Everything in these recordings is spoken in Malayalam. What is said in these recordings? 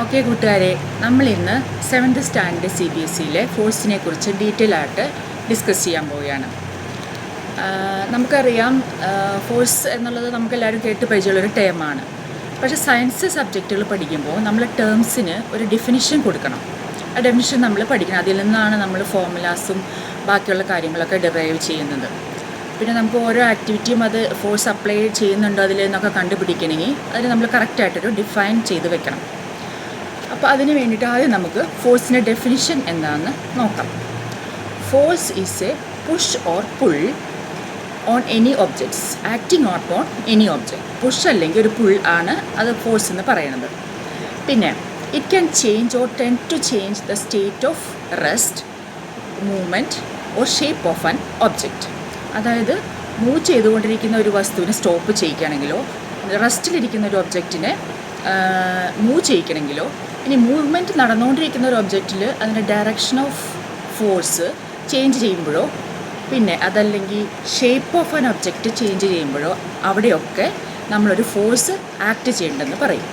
ഓക്കെ കൂട്ടുകാരെ, നമ്മളിന്ന് 7th സ്റ്റാൻഡേർഡ് CBSEയിലെ ഫോഴ്സിനെ കുറിച്ച് ഡീറ്റെയിൽ ആയിട്ട് ഡിസ്കസ് ചെയ്യാൻ പോവുകയാണ്. നമുക്കറിയാം, ഫോഴ്സ് എന്നുള്ളത് നമുക്കെല്ലാവരും കേട്ട് പരിചയമുള്ളൊരു ടേമാണ്. പക്ഷേ സയൻസ് സബ്ജക്റ്റുകൾ പഠിക്കുമ്പോൾ നമ്മൾ ടേംസിന് ഒരു ഡെഫിനിഷൻ കൊടുക്കണം. ആ ഡെഫിനിഷൻ നമ്മൾ പഠിക്കണം. അതിൽ നിന്നാണ് നമ്മൾ ഫോർമുലാസും ബാക്കിയുള്ള കാര്യങ്ങളൊക്കെ ഡിറൈവ് ചെയ്യുന്നത്. പിന്നെ നമുക്ക് ഓരോ ആക്ടിവിറ്റിയും അത് ഫോഴ്സ് അപ്ലൈ ചെയ്യുന്നുണ്ടോ അതിൽ നിന്നൊക്കെ കണ്ടുപിടിക്കണമെങ്കിൽ അതിന് നമ്മൾ കറക്റ്റായിട്ടൊരു ഡിഫൈൻ ചെയ്ത് വെക്കണം. അപ്പോൾ അതിന് വേണ്ടിയിട്ട് ആദ്യം നമുക്ക് ഫോഴ്സിൻ്റെ ഡെഫിനിഷൻ എന്താണെന്ന് നോക്കാം. Force is a push or pull on any objects acting on any object. Push അല്ലെങ്കിൽ ഒരു പുൾ ആണ് അത് ഫോഴ്സ് എന്ന് പറയുന്നത്. പിന്നെ it can change or tend to change the state of rest, movement or shape of an object. അതായത് മൂവ് ചെയ്തുകൊണ്ടിരിക്കുന്ന ഒരു വസ്തുവിനെ സ്റ്റോപ്പ് ചെയ്യിക്കുകയാണെങ്കിലോ, റെസ്റ്റിലിരിക്കുന്ന ഒരു ഒബ്ജക്റ്റിനെ മൂവ് ചെയ്യിക്കണമെങ്കിലോ, ഇനി മൂവ്മെൻറ്റ് നടന്നുകൊണ്ടിരിക്കുന്ന ഒരു ഒബ്ജക്റ്റിൽ അതിൻ്റെ ഡയറക്ഷൻ ഓഫ് ഫോഴ്സ് ചേഞ്ച് ചെയ്യുമ്പോഴോ, പിന്നെ അതല്ലെങ്കിൽ shape of an object change ചെയ്യുമ്പോഴോ അവിടെയൊക്കെ നമ്മളൊരു ഫോഴ്സ് ആക്ട് ചെയ്യേണ്ടെന്ന് പറയും.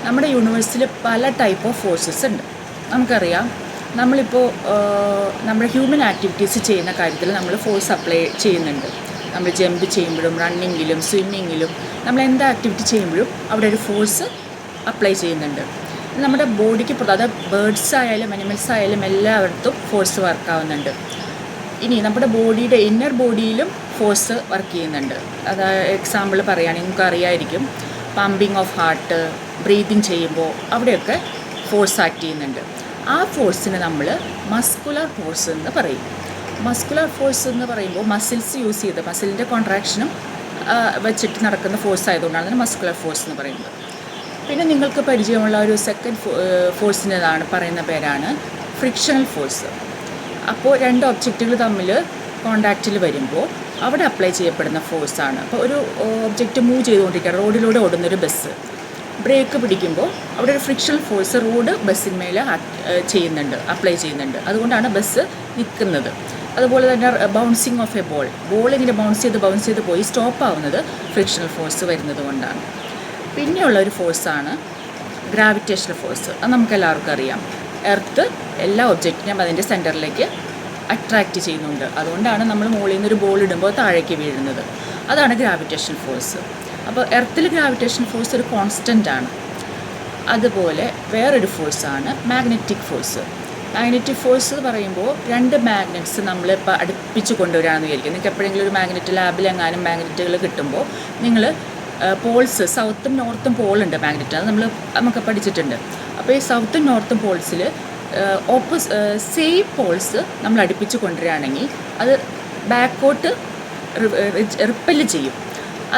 നമ്മുടെ യൂണിവേഴ്സിൽ പല ടൈപ്പ് ഓഫ് ഫോഴ്സസ് ഉണ്ട്. നമുക്കറിയാം, നമ്മളിപ്പോൾ നമ്മുടെ ഹ്യൂമൻ ആക്ടിവിറ്റീസ് ചെയ്യുന്ന കാര്യത്തിൽ നമ്മൾ ഫോഴ്സ് അപ്ലൈ ചെയ്യുന്നുണ്ട്. നമ്മൾ ജമ്പ് ചെയ്യുമ്പോഴും റണ്ണിങ്ങിലും സ്വിമ്മിങ്ങിലും നമ്മൾ എന്ത് ആക്ടിവിറ്റി ചെയ്യുമ്പോഴും അവിടെ ഒരു ഫോഴ്സ് അപ്ലൈ ചെയ്യുന്നുണ്ട്. നമ്മുടെ ബോഡിക്ക് അതായത് ബേർഡ്സ് ആയാലും അനിമൽസ് ആയാലും എല്ലായിടത്തും ഫോഴ്സ് വർക്കാവുന്നുണ്ട്. ഇനി നമ്മുടെ ബോഡിയുടെ ഇന്നർ ബോഡിയിലും ഫോഴ്സ് വർക്ക് ചെയ്യുന്നുണ്ട്. അതായത് എക്സാമ്പിൾ പറയുകയാണെങ്കിൽ നിങ്ങൾക്ക് അറിയാമായിരിക്കും, പമ്പിങ് ഓഫ് ഹാർട്ട്, ബ്രീതിങ് ചെയ്യുമ്പോൾ അവിടെയൊക്കെ ഫോഴ്സ് ആക്ട് ചെയ്യുന്നുണ്ട്. ആ ഫോഴ്സിന് നമ്മൾ മസ്കുലർ ഫോഴ്സ് എന്ന് പറയും. മസ്കുലർ ഫോഴ്സ് എന്ന് പറയുമ്പോൾ മസിൽസ് യൂസ് ചെയ്ത് മസിലിൻ്റെ കോൺട്രാക്ഷനും വെച്ചിട്ട് നടക്കുന്ന ഫോഴ്സ് ആയതുകൊണ്ടാണ് അതിന് മസ്കുലർ ഫോഴ്സ് എന്ന് പറയുന്നത്. പിന്നെ നിങ്ങൾക്ക് പരിചയമുള്ള ഒരു സെക്കൻഡ് ഫോഴ്സിൻ്റെതാണ് പറയുന്ന പേരാണ് ഫ്രിക്ഷണൽ ഫോഴ്സ്. അപ്പോൾ രണ്ട് ഒബ്ജക്റ്റുകൾ തമ്മിൽ കോണ്ടാക്റ്റിൽ വരുമ്പോൾ അവിടെ അപ്ലൈ ചെയ്യപ്പെടുന്ന ഫോഴ്സാണ്. അപ്പോൾ ഒരു ഒബ്ജക്റ്റ് മൂവ് ചെയ്തുകൊണ്ടിരിക്കുക, റോഡിലൂടെ ഓടുന്നൊരു ബസ് ബ്രേക്ക് പിടിക്കുമ്പോൾ അവിടെ ഒരു ഫ്രിക്ഷണൽ ഫോഴ്സ് റോഡ് ബസ്സിന്മേൽ ചെയ്യുന്നുണ്ട്, അപ്ലൈ ചെയ്യുന്നുണ്ട്. അതുകൊണ്ടാണ് ബസ് നിൽക്കുന്നത്. അതുപോലെ തന്നെ ബൗൺസിങ് ഓഫ് എ ബോൾ ഇങ്ങനെ ബൗൺസ് ചെയ്ത് പോയി സ്റ്റോപ്പ് ആവുന്നത് ഫ്രിക്ഷണൽ ഫോഴ്സ് വരുന്നത് കൊണ്ടാണ്. പിന്നെയുള്ള ഒരു ഫോഴ്സാണ് ഗ്രാവിറ്റേഷണൽ ഫോഴ്സ്. അത് നമുക്കെല്ലാവർക്കും അറിയാം. എർത്ത് എല്ലാ ഒബ്ജക്റ്റിനെയും അതിൻ്റെ സെൻറ്ററിലേക്ക് അട്രാക്റ്റ് ചെയ്യുന്നുണ്ട്. അതുകൊണ്ടാണ് നമ്മൾ മുകളിൽ നിന്നൊരു ബോൾ ഇടുമ്പോൾ താഴേക്ക് വീഴുന്നത്. അതാണ് ഗ്രാവിറ്റേഷണൽ ഫോഴ്സ്. അപ്പോൾ എർത്തിൽ ഗ്രാവിറ്റേഷൻ ഫോഴ്സ് ഒരു കോൺസ്റ്റൻ്റ് ആണ്. അതുപോലെ വേറൊരു ഫോഴ്സാണ് മാഗ്നറ്റിക് ഫോഴ്സ്. മാഗ്നറ്റിക് ഫോഴ്സ് എന്ന് പറയുമ്പോൾ രണ്ട് മാഗ്നറ്റ്സ് നമ്മളിപ്പോൾ അടുപ്പിച്ച് കൊണ്ടുവരികയാണെന്ന് വിചാരിക്കും. നിങ്ങൾക്ക് എപ്പോഴെങ്കിലും ഒരു മാഗ്നറ്റ് ലാബിലെങ്ങാനും മാഗ്നറ്റുകൾ കിട്ടുമ്പോൾ നിങ്ങൾ പോൾസ്, സൗത്തും നോർത്തും പോളുണ്ട് മാഗ്നറ്റ്, അത് നമുക്ക് പഠിച്ചിട്ടുണ്ട്. അപ്പോൾ ഈ സൗത്തും നോർത്തും പോൾസിൽ സെയിം പോൾസ് നമ്മൾ അടുപ്പിച്ച് കൊണ്ടുവരികയാണെങ്കിൽ അത് ബാക്കോട്ട് റിപ്പല് ചെയ്യും.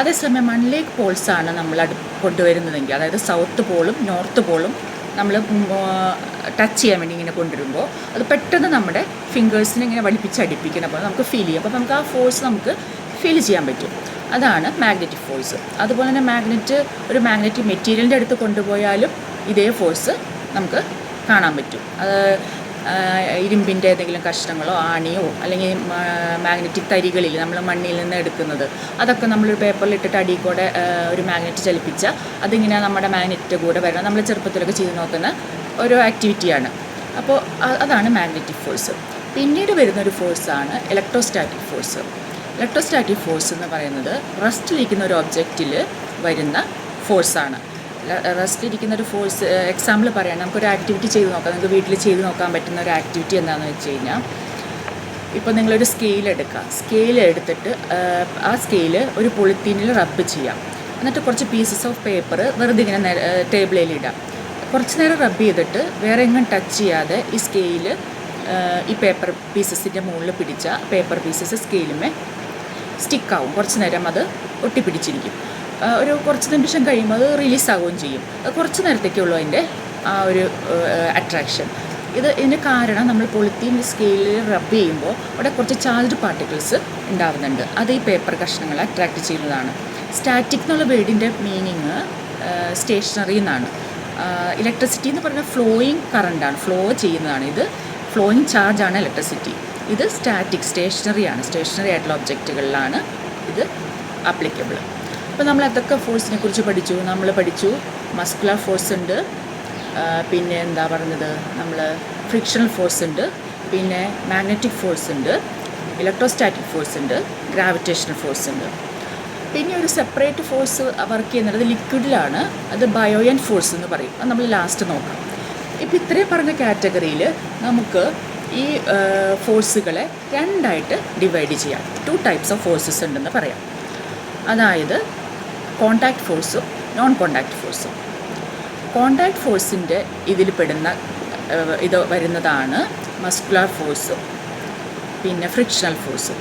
അതേസമയം അൺലൈക്ക് പോൾസാണ് നമ്മൾ കൊണ്ടുവരുന്നതെങ്കിൽ, അതായത് സൗത്ത് പോളും നോർത്ത് പോളും നമ്മൾ ടച്ച് ചെയ്യാൻ വേണ്ടി ഇങ്ങനെ കൊണ്ടുവരുമ്പോൾ അത് പെട്ടെന്ന് നമ്മുടെ ഫിംഗേഴ്സിനെ ഇങ്ങനെ അടുപ്പിക്കുന്നപ്പോൾ നമുക്ക് ഫീൽ ചെയ്യും. അപ്പോൾ നമുക്ക് ആ ഫോഴ്സ് നമുക്ക് ഫീൽ ചെയ്യാൻ പറ്റും. അതാണ് മാഗ്നറ്റിക് ഫോഴ്സ്. അതുപോലെ തന്നെ ഒരു മാഗ്നറ്റിക് മെറ്റീരിയലിൻ്റെ അടുത്ത് കൊണ്ടുപോയാലും ഇതേ ഫോഴ്സ് നമുക്ക് കാണാൻ പറ്റും. അത് ഇരുമ്പിൻ്റെ ഏതെങ്കിലും കഷ്ണങ്ങളോ ആണിയോ അല്ലെങ്കിൽ മാഗ്നറ്റിക് തരികളിൽ നമ്മൾ മണ്ണിൽ നിന്ന് എടുക്കുന്നത്, അതൊക്കെ നമ്മളൊരു പേപ്പറിലിട്ടിട്ട് അടിയിൽ കൂടെ ഒരു മാഗ്നറ്റ് ചലിപ്പിച്ചാൽ അതിങ്ങനെ നമ്മുടെ മാഗ്നറ്റ് കൂടെ വരണം. നമ്മൾ ചെറുപ്പത്തിലൊക്കെ ചെയ്ത് നോക്കുന്ന ഒരു ആക്ടിവിറ്റിയാണ്. അപ്പോൾ അതാണ് മാഗ്നറ്റിക് ഫോഴ്സ്. പിന്നീട് വരുന്നൊരു ഫോഴ്സാണ് ഇലക്ട്രോസ്റ്റാറ്റിക് ഫോഴ്സ്. ഇലക്ട്രോസ്റ്റാറ്റിക് ഫോഴ്സ് എന്ന് പറയുന്നത് റെസ്റ്റിലിരിക്കുന്ന ഒരു ഒബ്ജക്റ്റിൽ വരുന്ന ഫോഴ്സാണ്. റെസ്റ്റിലിരിക്കുന്ന ഒരു ഫോഴ്സ് എക്സാമ്പിൾ പറയാം. നമുക്കൊരു ആക്ടിവിറ്റി ചെയ്ത് നോക്കാം. നിങ്ങൾക്ക് വീട്ടിൽ ചെയ്ത് നോക്കാൻ പറ്റുന്ന ഒരു ആക്ടിവിറ്റി എന്താണെന്ന് വെച്ച് കഴിഞ്ഞാൽ, ഇപ്പോൾ നിങ്ങളൊരു സ്കെയിൽ എടുക്കുക. സ്കെയിൽ എടുത്തിട്ട് ആ സ്കെയിൽ ഒരു പൊളിത്തീനിൽ റബ്ബ് ചെയ്യാം. എന്നിട്ട് കുറച്ച് പീസസ് ഓഫ് പേപ്പർ വെറുതെ ഇങ്ങനെ ടേബിളിൽ ഇടാം. കുറച്ച് നേരം റബ്ബ് ചെയ്തിട്ട് വേറെ എങ്ങും ടച്ച് ചെയ്യാതെ ഈ സ്കെയിൽ ഈ പേപ്പർ പീസസിൻ്റെ മുകളിൽ പിടിച്ച പേപ്പർ പീസസ് സ്കെയിലുമേ സ്റ്റിക്കാവും. കുറച്ച് നേരം അത് ഒട്ടിപ്പിടിച്ചിരിക്കും. ഒരു കുറച്ച് നിമിഷം കഴിയുമ്പോൾ അത് റിലീസാവുകയും ചെയ്യും. കുറച്ച് നേരത്തേക്കുള്ളൂ അതിൻ്റെ ആ ഒരു അട്രാക്ഷൻ. ഇതിന് കാരണം നമ്മൾ പൊളിത്തീൻ സ്കെയിലിൽ റബ്ബ് ചെയ്യുമ്പോൾ അവിടെ കുറച്ച് ചാർജ്ഡ് പാർട്ടിക്കിൾസ് ഉണ്ടാകുന്നുണ്ട്. അത് ഈ പേപ്പർ കഷ്ണങ്ങളെ അട്രാക്റ്റ് ചെയ്യുന്നതാണ്. സ്റ്റാറ്റിക് എന്നുള്ള വേർഡിൻ്റെ മീനിങ് സ്റ്റേഷനറി എന്നാണ്. ഇലക്ട്രിസിറ്റി എന്ന് പറഞ്ഞാൽ ഫ്ലോയിങ് കറണ്ടാണ്, ഫ്ലോ ചെയ്യുന്നതാണ്. ഇത് ഫ്ലോയിങ് ചാർജാണ് ഇലക്ട്രിസിറ്റി. ഇത് സ്റ്റേഷനറി ആയിട്ടുള്ള ഒബ്ജക്റ്റുകളിലാണ് ഇത് ആപ്ലിക്കബിൾ. അപ്പോൾ നമ്മൾ അതൊക്കെ ഫോഴ്സിനെ കുറിച്ച് പഠിച്ചു. നമ്മൾ പഠിച്ചു മസ്കുലർ ഫോഴ്സ് ഉണ്ട്, പിന്നെ എന്താ പറയുന്നത്, നമ്മൾ ഫ്രിക്ഷണൽ ഫോഴ്സ് ഉണ്ട്, പിന്നെ മാഗ്നറ്റിക് ഫോഴ്സ് ഉണ്ട്, ഇലക്ട്രോസ്റ്റാറ്റിക് ഫോഴ്സ് ഉണ്ട്, ഗ്രാവിറ്റേഷണൽ ഫോഴ്സ് ഉണ്ട്. പിന്നെ ഒരു സെപ്പറേറ്റ് ഫോഴ്സ് വർക്ക് ചെയ്യുന്നത് ലിക്വിഡിലാണ്, അത് ബയോയൻ ഫോഴ്സ് എന്ന് പറയും. അത് നമ്മൾ ലാസ്റ്റ് നോക്കാം. ഇപ്പോൾ ഇത്രയും പറഞ്ഞ കാറ്റഗറിയിൽ നമുക്ക് ഈ ഫോഴ്സുകളെ രണ്ടായിട്ട് ഡിവൈഡ് ചെയ്യാം. 2 ടൈപ്സ് ഓഫ് ഫോഴ്സസ് ഉണ്ടെന്ന് പറയാം. അതായത് കോണ്ടാക്ട് ഫോഴ്സും നോൺ കോണ്ടാക്ട് ഫോഴ്സും. കോണ്ടാക്ട് ഫോഴ്സിൻ്റെ ഇതിൽ പെടുന്ന ഇത് വരുന്നതാണ് മസ്കുലർ ഫോഴ്സും പിന്നെ ഫ്രിക്ഷണൽ ഫോഴ്സും.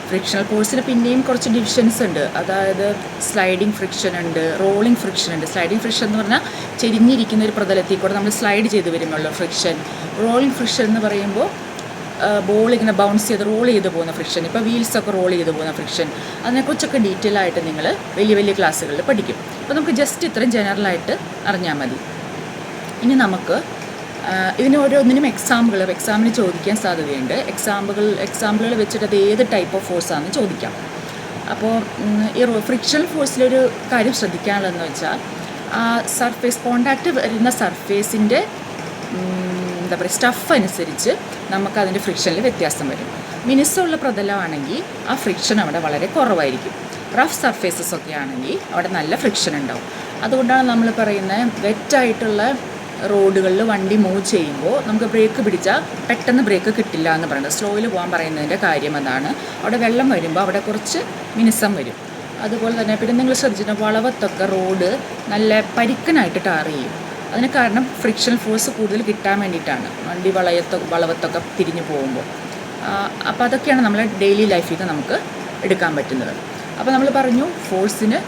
ഫ്രിക്ഷണൽ ഫോഴ്സിന് പിന്നെയും കുറച്ച് ഡിവിഷൻസ് ഉണ്ട്. അതായത് സ്ലൈഡിങ് ഫ്രിക്ഷൻ ഉണ്ട്, റോളിംഗ് ഫ്രിക്ഷൻ ഉണ്ട്. സ്ലൈഡിങ് ഫ്രിക്ഷൻ എന്ന് പറഞ്ഞാൽ ചെരിഞ്ഞിരിക്കുന്ന ഒരു പ്രതലത്തിൽ കൂടെ നമ്മൾ സ്ലൈഡ് ചെയ്ത് വരുമ്പോഴുള്ള ഫ്രിക്ഷൻ. റോളിംഗ് ഫ്രിക്ഷൻ എന്ന് പറയുമ്പോൾ ബോൾ ഇങ്ങനെ ബൗൺസ് ചെയ്ത് റോൾ ചെയ്ത് പോകുന്ന ഫ്രിക്ഷൻ. ഇപ്പോൾ വീൽസൊക്കെ റോൾ ചെയ്ത് പോകുന്ന ഫ്രിക്ഷൻ. അതിനെക്കുറിച്ചൊക്കെ ഡീറ്റെയിൽ ആയിട്ട് നിങ്ങൾ വലിയ വലിയ ക്ലാസ്സുകളിൽ പഠിക്കും. അപ്പോൾ നമുക്ക് ജസ്റ്റ് ഇത്രയും ജനറലായിട്ട് അറിഞ്ഞാൽ മതി. ഇനി നമുക്ക് ഇതിന് ഓരോന്നിനും എക്സാമിന് ചോദിക്കാൻ സാധ്യതയുണ്ട്. എക്സാമ്പിളുകൾ വെച്ചിട്ട് അത് ഏത് ടൈപ്പ് ഓഫ് ഫോഴ്സാണെന്ന് ചോദിക്കാം. അപ്പോൾ ഈ ഫ്രിക്ഷണൽ ഫോഴ്സിലൊരു കാര്യം ശ്രദ്ധിക്കാനുള്ളതെന്ന് വെച്ചാൽ സർഫേസ് കോണ്ടാക്റ്റ് വരുന്ന സർഫേസിൻ്റെ എന്താ പറയുക സ്റ്റഫ് അനുസരിച്ച് നമുക്കതിൻ്റെ ഫ്രിക്ഷനിൽ വ്യത്യാസം വരും. മിനുസമുള്ള പ്രതലമാണെങ്കിൽ ആ ഫ്രിക്ഷൻ അവിടെ വളരെ കുറവായിരിക്കും. റഫ് സർഫേസസ് ഒക്കെ ആണെങ്കിൽ അവിടെ നല്ല ഫ്രിക്ഷൻ ഉണ്ടാവും. അതുകൊണ്ടാണ് നമ്മൾ പറയുന്നത് വെറ്റായിട്ടുള്ള റോഡുകളിൽ വണ്ടി മൂവ് ചെയ്യുമ്പോൾ നമുക്ക് ബ്രേക്ക് പിടിച്ചാൽ പെട്ടെന്ന് ബ്രേക്ക് കിട്ടില്ല എന്ന് പറയുന്നത്. സ്ലോയിൽ പോകാൻ പറയുന്നതിൻ്റെ കാര്യം അതാണ്. അവിടെ വെള്ളം വരുമ്പോൾ അവിടെ കുറച്ച് മിനുസം വരും. അതുപോലെ തന്നെ പിന്നെ നിങ്ങൾ ശ്രദ്ധിച്ചിട്ട് വളവത്തൊക്കെ റോഡ് നല്ല പരിക്കനായിട്ട് ടാർ ചെയ്യും. അതിന് കാരണം ഫ്രിക്ഷണൽ ഫോഴ്സ് കൂടുതൽ കിട്ടാൻ വേണ്ടിയിട്ടാണ്, വണ്ടി വളവത്തൊക്കെ തിരിഞ്ഞു പോകുമ്പോൾ. അപ്പോൾ അതൊക്കെയാണ് നമ്മളെ ഡെയിലി ലൈഫിൽ നിന്ന് നമുക്ക് എടുക്കാൻ പറ്റുന്നത്. അപ്പോൾ നമ്മൾ പറഞ്ഞു ഫോഴ്സിന്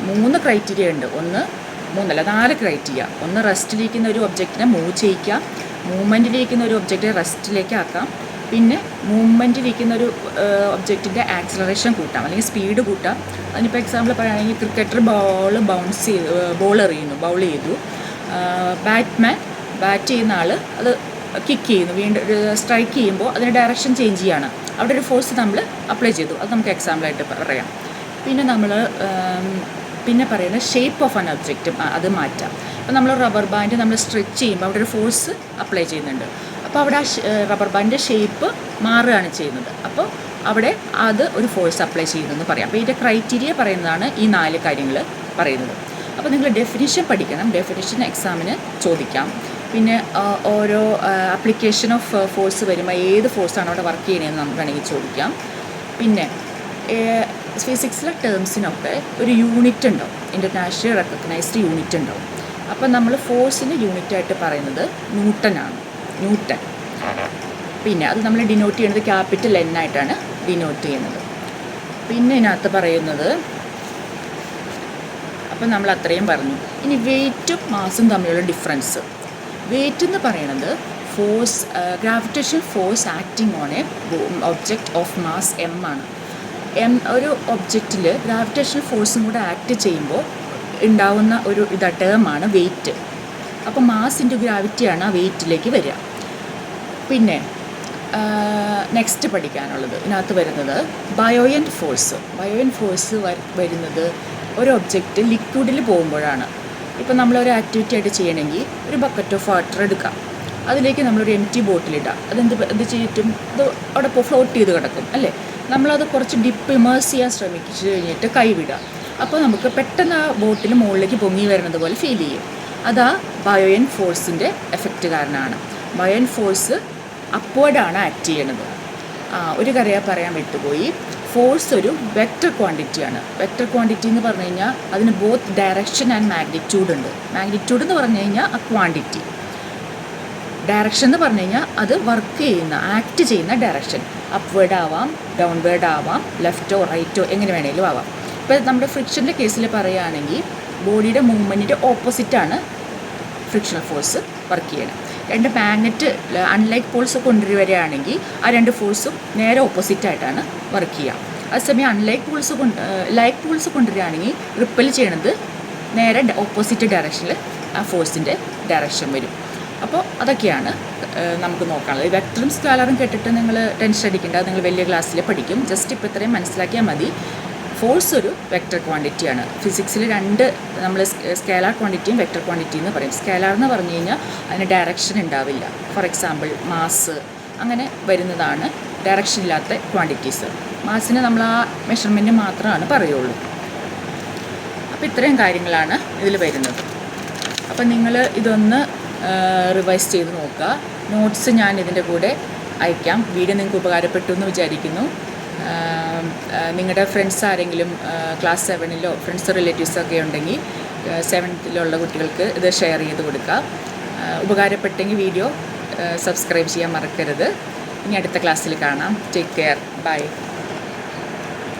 3 ക്രൈറ്റീരിയ ഉണ്ട്. 4 ക്രൈറ്റീരിയ. ഒന്ന് റെസ്റ്റിലിരിക്കുന്ന ഒരു ഒബ്ജക്റ്റിനെ മൂവ് ചെയ്യിക്കാം, മൂവ്മെൻറ്റിലിരിക്കുന്ന ഒരു ഒബ്ജക്റ്റിനെ റെസ്റ്റിലേക്ക് ആക്കാം, പിന്നെ മൂവ്മെൻറ്റിലിരിക്കുന്ന ഒരു ഒബ്ജക്റ്റിൻ്റെ ആക്സിലറേഷൻ കൂട്ടാം അല്ലെങ്കിൽ സ്പീഡ് കൂട്ടാം. അതിനിപ്പോൾ എക്സാമ്പിൾ പറയുകയാണെങ്കിൽ ക്രിക്കറ്റർ ബോൾ ചെയ്തു, ബാറ്റ്മാൻ ബാറ്റ് ചെയ്യുന്ന ആൾ അത് കിക്ക് ചെയ്യുന്നു, വീണ്ടും സ്ട്രൈക്ക് ചെയ്യുമ്പോൾ അതിന് ഡയറക്ഷൻ ചേഞ്ച് ചെയ്യാണ്. അവിടെ ഒരു ഫോഴ്സ് നമ്മൾ അപ്ലൈ ചെയ്തു. അത് നമുക്ക് എക്സാമ്പിളായിട്ട് പറയാം. പിന്നെ പറയുന്നത് ഷേപ്പ് ഓഫ് ആൻ ഒബ്ജക്റ്റ്, അത് മാറ്റാം. അപ്പോൾ നമ്മൾ റബ്ബർ ബാൻഡ് നമ്മൾ സ്ട്രെച്ച് ചെയ്യുമ്പോൾ അവിടെ ഒരു ഫോഴ്സ് അപ്ലൈ ചെയ്യുന്നുണ്ട്. അപ്പോൾ അവിടെ ആ റബ്ബർ ബാൻഡിൻ്റെ ഷേപ്പ് മാറുകയാണ് ചെയ്യുന്നത്. അപ്പോൾ അവിടെ അത് ഒരു ഫോഴ്സ് അപ്ലൈ ചെയ്യുന്നതെന്ന് പറയാം. അപ്പോൾ ഇതിൻ്റെ ക്രൈറ്റീരിയ പറയുന്നതാണ് ഈ 4 കാര്യങ്ങൾ പറയുന്നത്. അപ്പോൾ നിങ്ങൾ ഡെഫിനിഷൻ പഠിക്കണം. ഡെഫിനിഷൻ എക്സാമിന് ചോദിക്കാം. പിന്നെ ഓരോ ആപ്ലിക്കേഷൻ ഓഫ് ഫോഴ്സ് വരുമ്പോൾ ഏത് ഫോഴ്സാണ് അവിടെ വർക്ക് ചെയ്യണമെന്ന് നമുക്ക് വേണമെങ്കിൽ ചോദിക്കാം. പിന്നെ ഫിസിക്സിലെ ടേംസിനൊക്കെ ഒരു യൂണിറ്റ് ഉണ്ടാവും, ഇൻ്റർനാഷണലി റെക്കഗ്നൈസ്ഡ് യൂണിറ്റ് ഉണ്ടാവും. അപ്പോൾ നമ്മൾ ഫോഴ്സിൻ്റെ യൂണിറ്റായിട്ട് പറയുന്നത് ന്യൂട്ടനാണ്. പിന്നെ അത് നമ്മൾ ഡിനോട്ട് ചെയ്യുന്നത് ക്യാപിറ്റൽ N ആയിട്ടാണ് ഡിനോട്ട് ചെയ്യുന്നത്. പിന്നെ ഇതിനകത്ത് പറയുന്നത്, അപ്പോൾ നമ്മൾ അത്രയും പറഞ്ഞു. ഇനി വെയ്റ്റും മാസും തമ്മിലുള്ള ഡിഫറൻസ്. വെയ്റ്റ് എന്ന് പറയുന്നത് force, gravitation force acting on A object of mass M ആണ്. ഒരു ഒബ്ജക്റ്റിൽ ഗ്രാവിറ്റേഷൻ ഫോഴ്സും കൂടെ ആക്ട് ചെയ്യുമ്പോൾ ഉണ്ടാവുന്ന ഒരു ടേമാണ് വെയ്റ്റ്. അപ്പോൾ മാസ് ഇൻറ്റു ഗ്രാവിറ്റിയാണ് ആ വെയ്റ്റിലേക്ക് വരിക. പിന്നെ നെക്സ്റ്റ് പഠിക്കാനുള്ളത് ഇതിനകത്ത് വരുന്നത് ബയോയൻ ഫോഴ്സ്. വരുന്നത് ഒരു ഒബ്ജക്റ്റ് ലിക്വിഡിൽ പോകുമ്പോഴാണ്. ഇപ്പോൾ നമ്മളൊരു ആക്ടിവിറ്റി ആയിട്ട് ചെയ്യണമെങ്കിൽ ഒരു ബക്കറ്റ് ഓഫ് വാട്ടർ എടുക്കാം, അതിലേക്ക് നമ്മളൊരു എംറ്റി ബോട്ടിലിടാം. എന്ത് ചെയ്തിട്ടും അത് അവിടെ ഫ്ലോട്ട് ചെയ്ത് കിടക്കും അല്ലേ. നമ്മളത് കുറച്ച് ഇമേഴ്സ് ചെയ്യാൻ ശ്രമിച്ചു കഴിഞ്ഞിട്ട് കൈവിടുക. അപ്പോൾ നമുക്ക് പെട്ടെന്ന് ആ ബോട്ടിൽ മുകളിലേക്ക് പൊങ്ങി വരുന്നത് പോലെ ഫീൽ ചെയ്യും. അതാ ബയോയൻ ഫോഴ്സിൻ്റെ എഫക്റ്റ് കാരണമാണ്. ബയോയൻ ഫോഴ്സ് അപ്വേർഡാണ് ആക്ട് ചെയ്യണത്. ഒരു കാര്യം പറയാൻ വിട്ടുപോയി, ഫോഴ്സ് ഒരു വെക്റ്റർ ക്വാണ്ടിറ്റിയാണ്. വെക്റ്റർ ക്വാണ്ടിറ്റി എന്ന് പറഞ്ഞു കഴിഞ്ഞാൽ അതിന് ബോത്ത് ഡയറക്ഷൻ ആൻഡ് മാഗ്നിറ്റ്യൂഡ് ഉണ്ട്. മാഗ്നിറ്റ്യൂഡ് എന്ന് പറഞ്ഞു കഴിഞ്ഞാൽ ആ ക്വാണ്ടിറ്റി, ഡയറക്ഷൻ എന്ന് പറഞ്ഞു കഴിഞ്ഞാൽ അത് വർക്ക് ചെയ്യുന്ന ആക്ട് ചെയ്യുന്ന ഡയറക്ഷൻ. അപ്വേർഡ് ആവാം, ഡൗൺവേർഡ് ആവാം, ലെഫ്റ്റോ റൈറ്റോ എങ്ങനെ വേണമെങ്കിലും ആവാം. ഇപ്പോൾ നമ്മുടെ ഫ്രിക്ഷൻ്റെ കേസിൽ പറയുകയാണെങ്കിൽ ബോഡിയുടെ മൂവ്മെൻറ്റിൻ്റെ ഓപ്പോസിറ്റാണ് ഫ്രിക്ഷണൽ ഫോഴ്സ് വർക്ക് ചെയ്യണം. 2 മാഗ്നറ്റ് അൺലൈക്ക് പോൾസ് കൊണ്ടുവരികയാണെങ്കിൽ ആ 2 ഫോഴ്സും നേരെ ഓപ്പോസിറ്റായിട്ടാണ് വർക്ക് ചെയ്യുക. അതേസമയം ലൈക്ക് പോൾസ് കൊണ്ടുവരികയാണെങ്കിൽ റിപ്പൽ ചെയ്യണത് നേരെ ഓപ്പോസിറ്റ് ഡയറക്ഷനിൽ ആ ഫോഴ്സിൻ്റെ ഡയറക്ഷൻ വരും. അപ്പോൾ അതൊക്കെയാണ് നമുക്ക് നോക്കാനുള്ളത്. വെക്ടറും സ്കാലറും കേട്ടിട്ട് നിങ്ങൾ ടെൻഷൻ അടിക്കേണ്ട, നിങ്ങൾ വലിയ ക്ലാസ്സിൽ പഠിക്കും. ജസ്റ്റ് ഇപ്പോൾ ഇത്രയും മനസ്സിലാക്കിയാൽ മതി. ഫോഴ്സ് ഒരു വെക്റ്റർ ക്വാണ്ടിറ്റിയാണ്. ഫിസിക്സിൽ രണ്ട് നമ്മൾ സ്കേലാർ ക്വാണ്ടിറ്റിയും വെക്റ്റർ ക്വാണ്ടിറ്റി എന്ന് പറയും. സ്കേലാർ എന്ന് പറഞ്ഞു കഴിഞ്ഞാൽ അതിന് ഡയറക്ഷൻ ഉണ്ടാവില്ല. ഫോർ എക്സാമ്പിൾ മാസ് അങ്ങനെ വരുന്നതാണ് ഡയറക്ഷൻ ഇല്ലാത്ത ക്വാണ്ടിറ്റീസ്. മാസിന് നമ്മൾ ആ മെഷർമെൻറ്റ് മാത്രമാണ് പറയുള്ളൂ. അപ്പോൾ ഇത്രയും കാര്യങ്ങളാണ് ഇതിൽ വരുന്നത്. അപ്പം നിങ്ങൾ ഇതൊന്ന് റിവൈസ് ചെയ്ത് നോക്കുക. നോട്ട്സ് ഞാൻ ഇതിൻ്റെ കൂടെ അയക്കാം. വീഡിയോ നിങ്ങൾക്ക് ഉപകാരപ്പെട്ടു എന്ന് വിചാരിക്കുന്നു. നിങ്ങളുടെ ഫ്രണ്ട്സ് ആരെങ്കിലും ക്ലാസ് 7-ലോ ഫ്രണ്ട്സ് റിലേറ്റീവ്സൊക്കെ ഉണ്ടെങ്കിൽ 7th-ലുള്ള കുട്ടികൾക്ക് ഇത് ഷെയർ ചെയ്ത് കൊടുക്കുക. ഉപകാരപ്പെട്ടെങ്കിൽ വീഡിയോ സബ്സ്ക്രൈബ് ചെയ്യാൻ മറക്കരുത്. ഇനി അടുത്ത ക്ലാസ്സിൽ കാണാം. Take care. ബൈ.